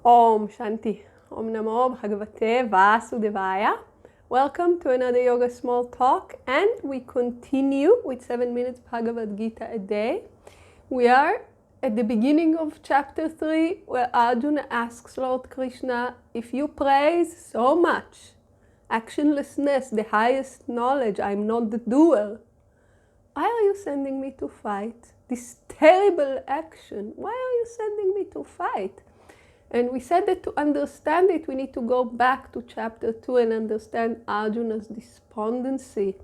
Om Shanti. Om Namo Bhagavate Vasudevaya. Welcome to another Yoga Small Talk, and we continue with 7 minutes Bhagavad Gita a day. We are at the beginning of chapter 3, where Arjuna asks Lord Krishna, if you praise so much actionlessness, the highest knowledge, I'm not the doer, why are you sending me to fight? This terrible action, why are you sending me to fight? And we said that to understand it, we need to go back to chapter 2 and understand Arjuna's despondency.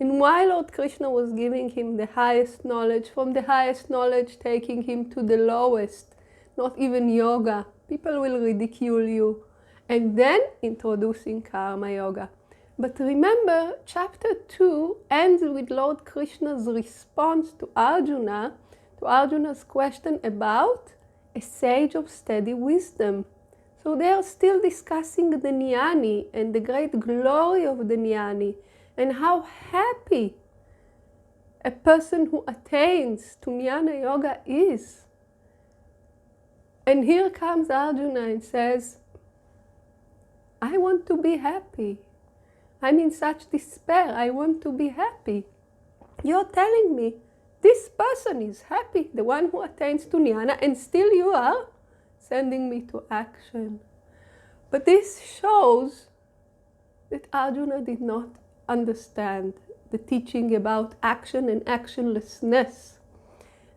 And why Lord Krishna was giving him the highest knowledge, from the highest knowledge taking him to the lowest, not even yoga. People will ridicule you. And then introducing karma yoga. But remember, chapter 2 ends with Lord Krishna's response to Arjuna's question about a sage of steady wisdom. So they are still discussing the jnani and the great glory of the jnani and how happy a person who attains to jnana yoga is. And here comes Arjuna and says, I want to be happy. I'm in such despair. I want to be happy. You're telling me this person is happy, the one who attains to jnana, and still you are sending me to action. But this shows that Arjuna did not understand the teaching about action and actionlessness.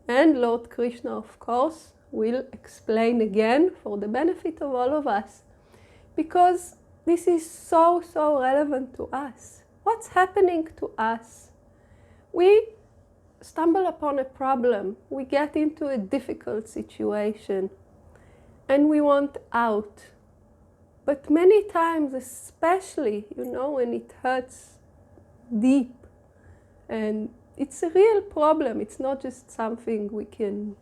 And Lord Krishna, of course, will explain again for the benefit of all of us, because this is so relevant to us. What's happening to us? We stumble upon a problem, we get into a difficult situation, and we want out. But many times, especially, when it hurts deep, and it's a real problem, it's not just something we can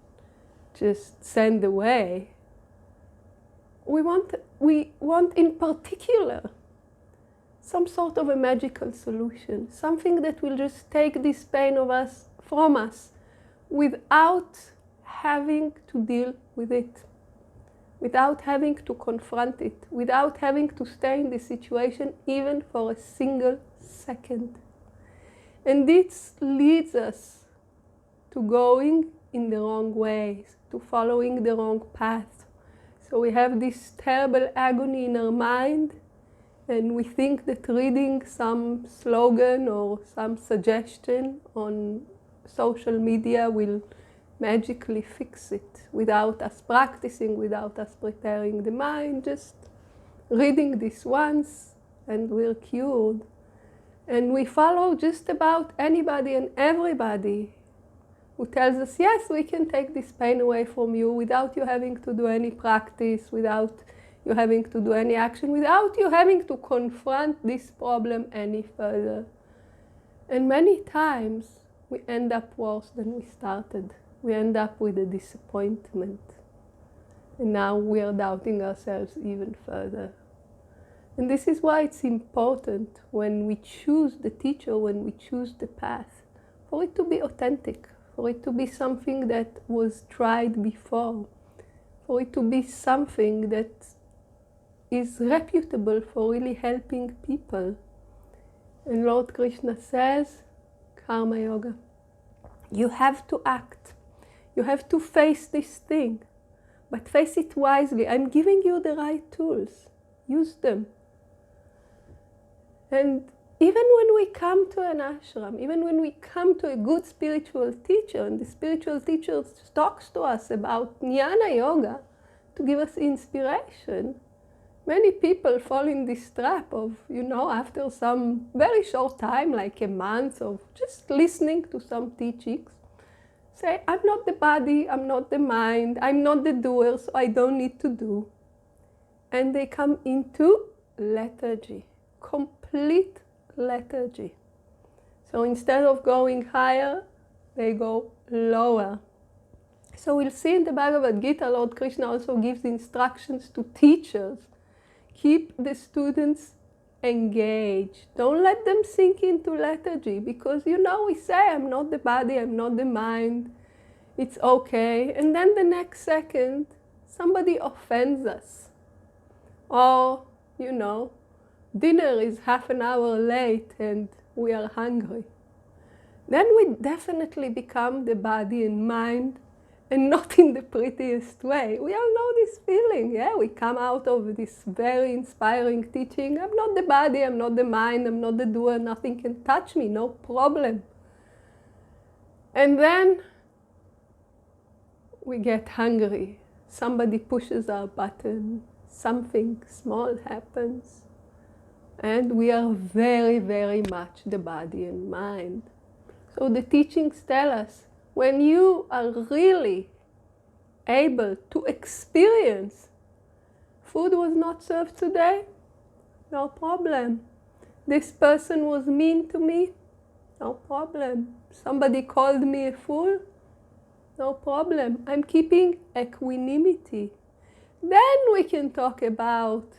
just send away. We want in particular some sort of a magical solution, something that will just take this pain from us without having to deal with it, without having to confront it, without having to stay in the situation even for a single second. And this leads us to going in the wrong ways, to following the wrong path. So we have this terrible agony in our mind, and we think that reading some slogan or some suggestion on social media will magically fix it without us practicing, without us preparing the mind, just reading this once and we're cured. And we follow just about anybody and everybody who tells us, yes, we can take this pain away from you without you having to do any practice, without you having to do any action, without you having to confront this problem any further. And many times we end up worse than we started. We end up with a disappointment. And now we are doubting ourselves even further. And this is why it's important when we choose the teacher, when we choose the path, for it to be authentic, for it to be something that was tried before, for it to be something that is reputable for really helping people. And Lord Krishna says, karma yoga, you have to act. You have to face this thing, but face it wisely. I'm giving you the right tools. Use them. And even when we come to an ashram, even when we come to a good spiritual teacher, and the spiritual teacher talks to us about jnana yoga to give us inspiration, many people fall in this trap of, after some very short time, like a month of just listening to some teachings, say, I'm not the body, I'm not the mind, I'm not the doer, so I don't need to do. And they come into lethargy, complete lethargy. So instead of going higher, they go lower. So we'll see in the Bhagavad Gita, Lord Krishna also gives instructions to teachers. Keep the students engaged. Don't let them sink into lethargy, because we say, I'm not the body, I'm not the mind, it's okay. And then the next second, somebody offends us, or, you know, dinner is half an hour late and we are hungry, then we definitely become the body and mind, and not in the prettiest way. We all know this feeling, yeah? We come out of this very inspiring teaching. I'm not the body, I'm not the mind, I'm not the doer, nothing can touch me, no problem. And then we get hungry. Somebody pushes our button, something small happens, and we are very, very much the body and mind. So the teachings tell us, when you are really able to experience, food was not served today, no problem. This person was mean to me, no problem. Somebody called me a fool, no problem. I'm keeping equanimity. Then we can talk about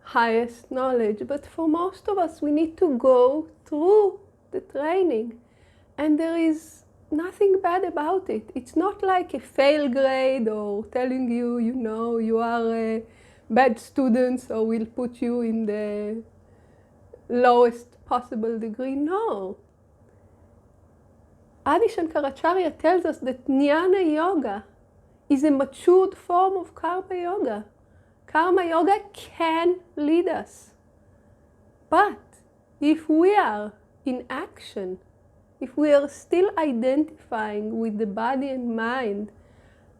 highest knowledge. But for most of us, we need to go through the training. And there is nothing bad about it. It's not like a fail grade or telling you, you know, you are a bad student, so we'll put you in the lowest possible degree. No. Adi Shankaracharya tells us that Jnana Yoga is a matured form of Karma Yoga. Karma Yoga can lead us. But if we are in action, if we are still identifying with the body and mind,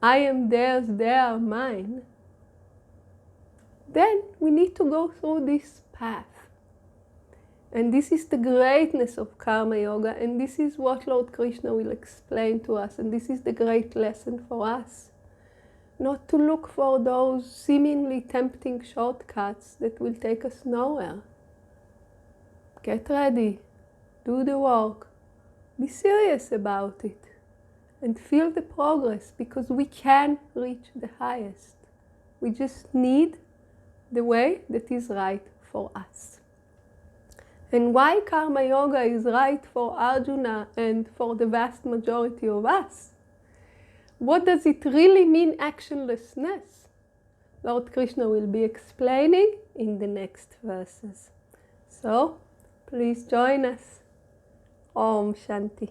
I am theirs, they are mine, then we need to go through this path. And this is the greatness of Karma Yoga, and this is what Lord Krishna will explain to us, and this is the great lesson for us. Not to look for those seemingly tempting shortcuts that will take us nowhere. Get ready, do the work, be serious about it, and feel the progress, because we can reach the highest. We just need the way that is right for us. And why Karma Yoga is right for Arjuna and for the vast majority of us? What does it really mean, actionlessness? Lord Krishna will be explaining in the next verses. So, please join us. Om Shanti.